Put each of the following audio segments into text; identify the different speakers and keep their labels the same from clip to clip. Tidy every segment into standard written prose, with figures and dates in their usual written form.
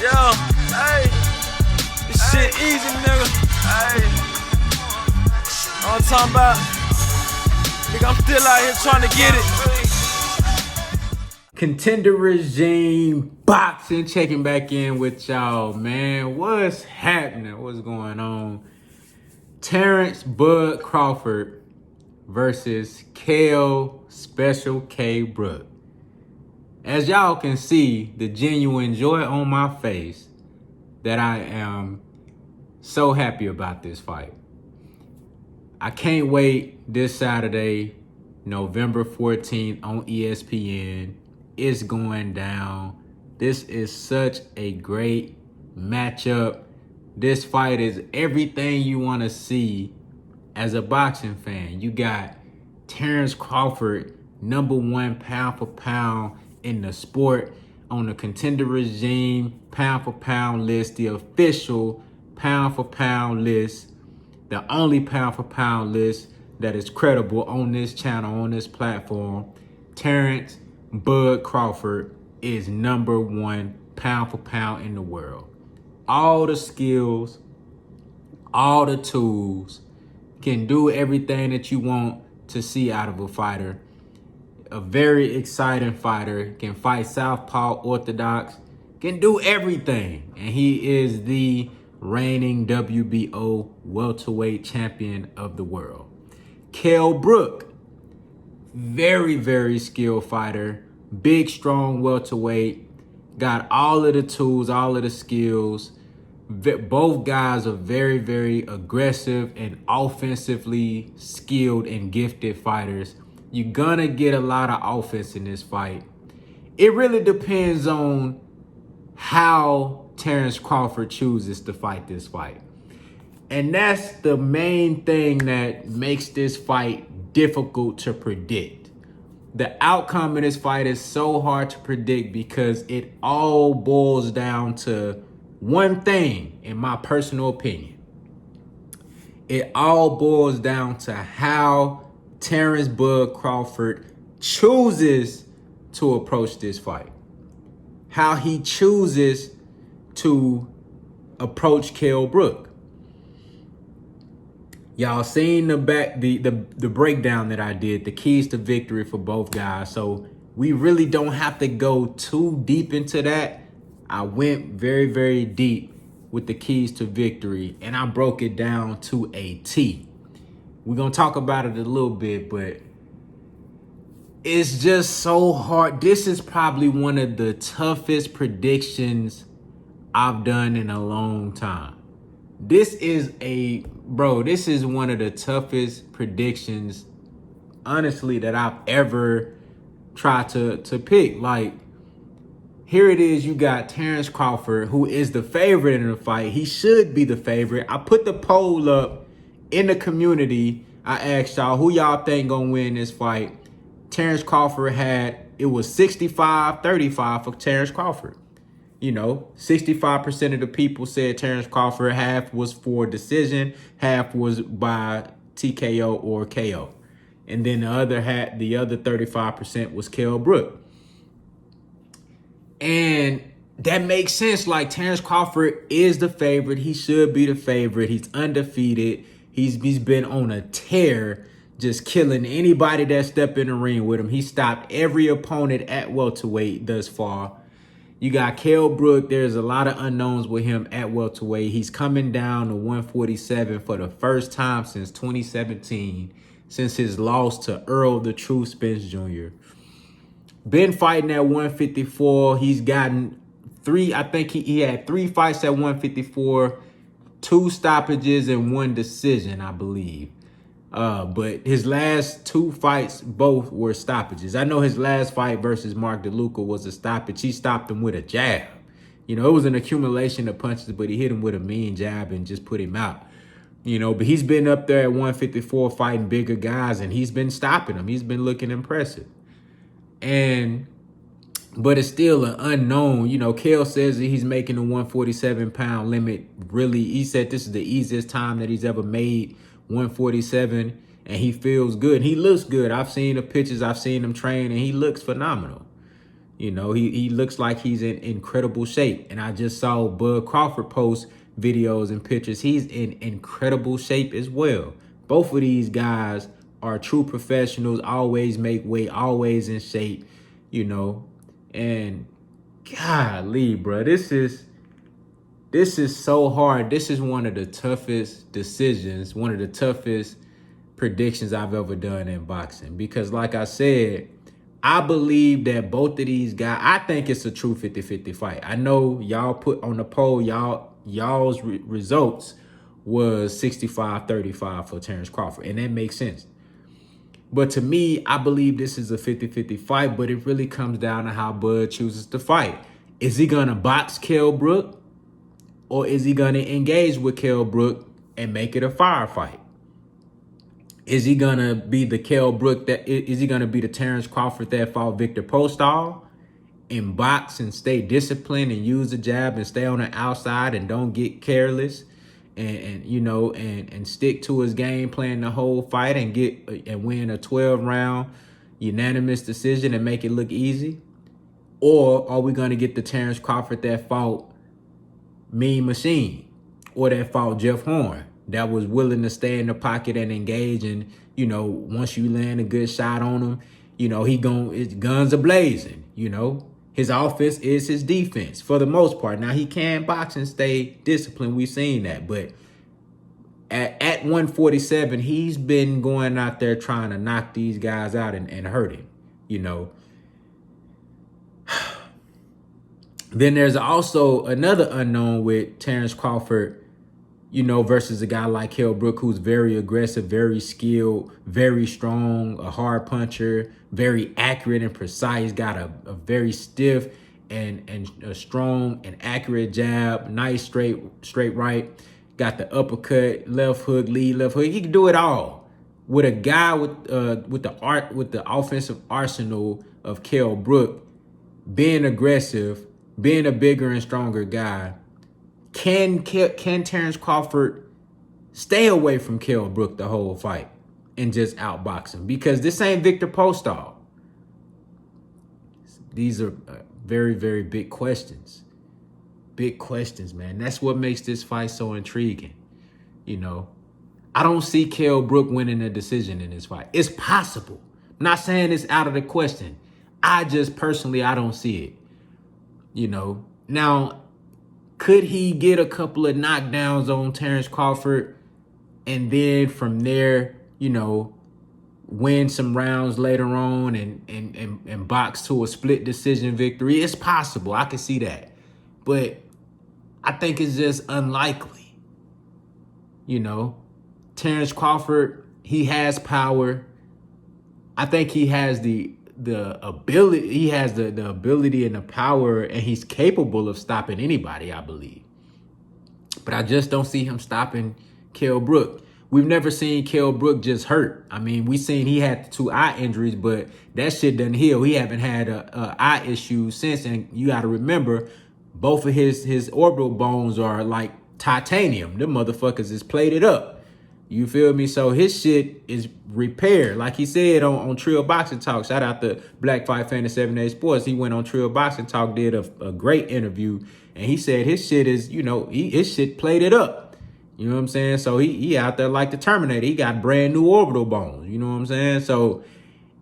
Speaker 1: Yeah, hey, this shit easy, nigga. Hey, all I'm talking about, nigga, I'm still out here trying to get it.
Speaker 2: Contender Regime Boxing, checking back in with y'all, man. What's happening? What's going on? Terence Bud Crawford versus KELL Special K Brook. As y'all can see, the genuine joy on my face that I am so happy about this fight. I can't wait this Saturday, November 14th on ESPN. It's going down. This is such a great matchup. This fight is everything you want to see as a boxing fan. You got Terence Crawford, #1 pound for pound in the sport, on the Contender Regime pound for pound list, the official pound for pound list, the only pound for pound list that is credible on this channel, on this platform. Terence Bud Crawford is #1 pound for pound in the world. All the skills, all the tools, can do everything that you want to see out of a fighter. A very exciting fighter, can fight southpaw, orthodox, can do everything. And he is the reigning WBO welterweight champion of the world. KELL Brooke, very, very skilled fighter, big, strong welterweight, got all of the tools, all of the skills. Both guys are very, very aggressive and offensively skilled and gifted fighters. You're gonna get a lot of offense in this fight. It really depends on how Terence Crawford chooses to fight this fight. And that's the main thing that makes this fight difficult to predict. The outcome of this fight is so hard to predict because it all boils down to one thing, in my personal opinion. It all boils down to how Terence Bud Crawford chooses to approach this fight. How he chooses to approach KELL Brooke. Y'all seen the breakdown that I did, the keys to victory for both guys. So we really don't have to go too deep into that. I went very, very deep with the keys to victory, and I broke it down to a T. We're going to talk about it a little bit, but it's just so hard. This is probably one of the toughest predictions I've done in a long time. This is one of the toughest predictions, honestly, that I've ever tried to pick. Like, here it is, you got Terence Crawford, who is the favorite in the fight. He should be the favorite. I put the poll up in the community. I asked y'all, who y'all think gonna win this fight? Terence Crawford it was 65-35 for Terence Crawford. You know, 65% of the people said Terence Crawford, half was for decision, half was by TKO or KO. And then the other 35% was KELL Brooke. And that makes sense. Like, Terence Crawford is the favorite. He should be the favorite. He's undefeated. He's been on a tear, just killing anybody that stepped in the ring with him. He stopped every opponent at welterweight thus far. You got KELL Brooke. There's a lot of unknowns with him at welterweight. He's coming down to 147 for the first time since 2017, since his loss to Earl the Truth Spence Jr. Been fighting at 154. He's gotten I think he had 3 fights at 154, 2 stoppages and 1 decision, I believe. But his last 2 fights, both were stoppages. I know his last fight versus Mark DeLuca was a stoppage. He stopped him with a jab. You know, it was an accumulation of punches, but he hit him with a mean jab and just put him out. You know, but he's been up there at 154 fighting bigger guys, and he's been stopping them. He's been looking impressive. But it's still an unknown. You know, KELL says that he's making the 147-pound limit. Really, he said this is the easiest time that he's ever made 147, and he feels good. He looks good. I've seen the pictures. I've seen him train, and he looks phenomenal. You know, he looks like he's in incredible shape. And I just saw Bud Crawford post videos and pictures. He's in incredible shape as well. Both of these guys are true professionals, always make weight, always in shape, you know. And golly, bro, this is so hard. This is one of the toughest decisions, one of the toughest predictions I've ever done in boxing. Because like I said, I believe that both of these guys, I think it's a true 50-50 fight. I know y'all put on the poll, y'all's results was 65-35 for Terence Crawford, and that makes sense. But to me, I believe this is a 50-50 fight, but it really comes down to how Bud chooses to fight. Is he going to box KELL BROOK, or is he going to engage with KELL BROOK and make it a firefight? Is he going to be the KELL BROOK is he going to be the Terence Crawford that fought Victor Postol and box and stay disciplined and use the jab and stay on the outside and don't get careless and you know, and stick to his game plan the whole fight and win a 12-round unanimous decision and make it look easy? Or are we going to get the Terence Crawford that fought Mean Machine, or that fought Jeff Horn, that was willing to stay in the pocket and engage, and you know, once you land a good shot on him, you know, his guns are blazing, you know. His offense is his defense for the most part. Now, he can box and stay disciplined. We've seen that. But at 147, he's been going out there trying to knock these guys out and hurt him, you know. Then there's also another unknown with Terence Crawford, you know, versus a guy like KELL BROOK, who's very aggressive, very skilled, very strong, a hard puncher, very accurate and precise, got a very stiff and a strong and accurate jab, nice straight right, got the uppercut, left hook, lead left hook. He can do it all. With a guy with the offensive arsenal of KELL BROOK, being aggressive, being a bigger and stronger guy, can Terence Crawford stay away from KELL BROOK the whole fight and just outbox him? Because this ain't Victor Postol. These are very, very big questions. Big questions, man. That's what makes this fight so intriguing. You know, I don't see KELL BROOK winning a decision in this fight. It's possible. I'm not saying it's out of the question. I don't see it. You know, now, could he get a couple of knockdowns on Terence Crawford and then from there, you know, win some rounds later on and box to a split decision victory? It's possible. I can see that. But I think it's just unlikely. You know, Terence Crawford, he has power. I think he has the ability, the ability and the power, and he's capable of stopping anybody, I believe. But I just don't see him stopping KELL BROOK. We've never seen KELL BROOK just hurt. I mean, we seen he had the 2 eye injuries, but that shit doesn't heal. He haven't had a eye issue since, and you got to remember, both of his orbital bones are like titanium. Them motherfuckers is plated up. You feel me? So his shit is repaired. Like he said on Trill Boxing Talk. Shout out to Black Fight Fan of 7 Days Sports. He went on Trill Boxing Talk, did a great interview. And he said his shit is, you know, his shit plated up. You know what I'm saying? So he out there like the Terminator. He got brand new orbital bones. You know what I'm saying? So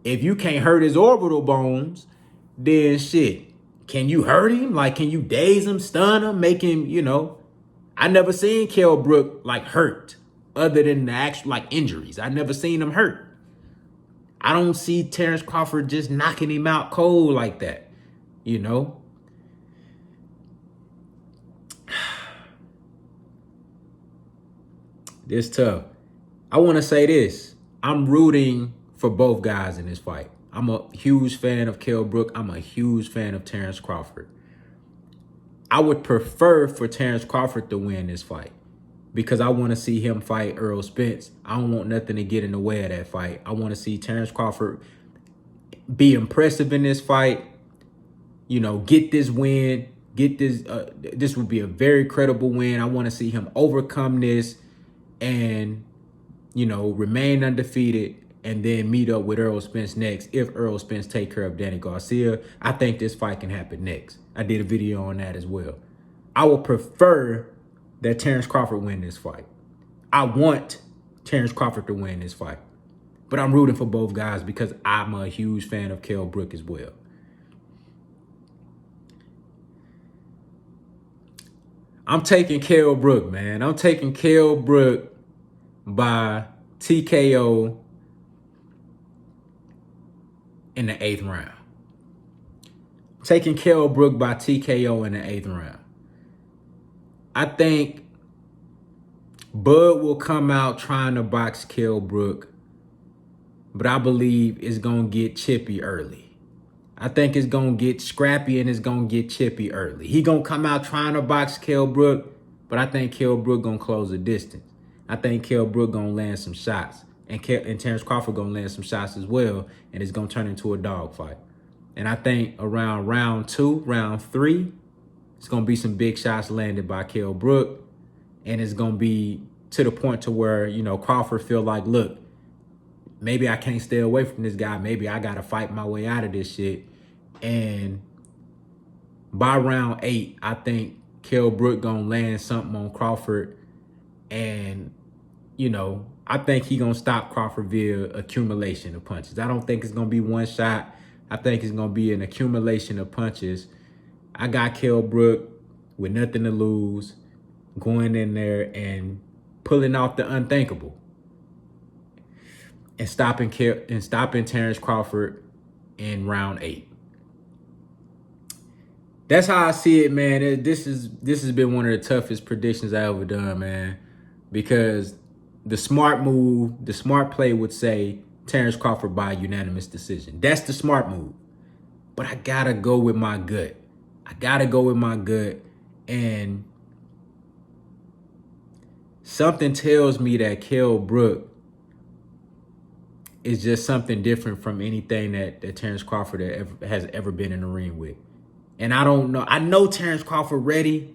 Speaker 2: if you can't hurt his orbital bones, then shit, can you hurt him? Like, can you daze him, stun him, make him, you know? I never seen KELL BROOK like hurt. Other than the actual like injuries, I never seen him hurt. I don't see Terence Crawford just knocking him out cold like that, you know. This tough. I want to say this: I'm rooting for both guys in this fight. I'm a huge fan of KELL BROOK. I'm a huge fan of Terence Crawford. I would prefer for Terence Crawford to win this fight, because I want to see him fight Errol Spence. I don't want nothing to get in the way of that fight. I want to see Terence Crawford be impressive in this fight, you know, get this win, this would be a very credible win. I want to see him overcome this and, you know, remain undefeated and then meet up with Errol Spence next if Errol Spence take care of Danny Garcia. I think this fight can happen next. I did a video on that as well. I would prefer that Terence Crawford win this fight. I want Terence Crawford to win this fight. But I'm rooting for both guys because I'm a huge fan of KELL Brook as well. I'm taking KELL Brook, man. I'm taking KELL Brook by TKO in the 8th round. I'm taking KELL Brook by TKO in the 8th round. I think Bud will come out trying to box KELL Brook, but I believe it's going to get chippy early. I think it's going to get scrappy and it's going to get chippy early. He going to come out trying to box KELL Brook, but I think KELL Brook going to close the distance. I think KELL Brook going to land some shots. And Terence Crawford going to land some shots as well, and it's going to turn into a dogfight. And I think around round 2, round 3, it's going to be some big shots landed by KELL Brook, and it's going to be to the point to where, you know, Crawford feel like, look, maybe I can't stay away from this guy. Maybe I got to fight my way out of this shit. And by round 8, I think KELL Brook going to land something on Crawford. And, you know, I think he going to stop Crawford via accumulation of punches. I don't think it's going to be one shot. I think it's going to be an accumulation of punches. I got KELL Brook with nothing to lose, going in there and pulling off the unthinkable. And stopping Terence Crawford in round 8. That's how I see it, man. This has been one of the toughest predictions I ever done, man. Because the smart move, the smart play would say Terence Crawford by unanimous decision. That's the smart move. But I gotta go with my gut. And something tells me that KELL Brook is just something different from anything that Terence Crawford has ever been in the ring with. And I don't know. I know Terence Crawford ready,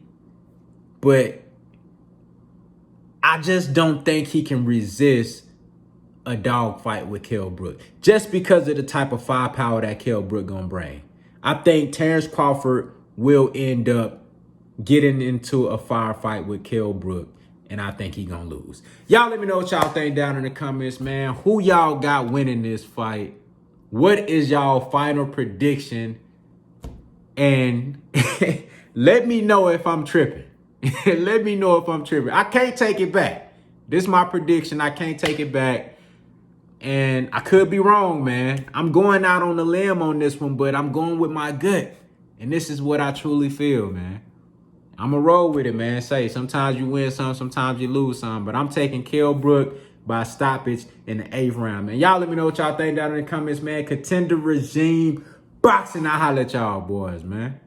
Speaker 2: but I just don't think he can resist a dogfight with KELL Brook just because of the type of firepower that KELL Brook gonna bring. I think Terence Crawford will end up getting into a firefight with KELL Brook, and I think he gonna lose. Y'all let me know what y'all think down in the comments, man. Who y'all got winning this fight? What is y'all final prediction? And let me know if I'm tripping. Let me know if I'm tripping. I can't take it back. This is my prediction. I can't take it back. And I could be wrong, man. I'm going out on a limb on this one, but I'm going with my gut. And this is what I truly feel, man. I'm going to roll with it, man. Say, sometimes you win some, sometimes you lose some. But I'm taking KELL Brook by stoppage in the 8th round, man. Y'all let me know what y'all think down in the comments, man. Contender regime boxing. I'll holler at y'all boys, man.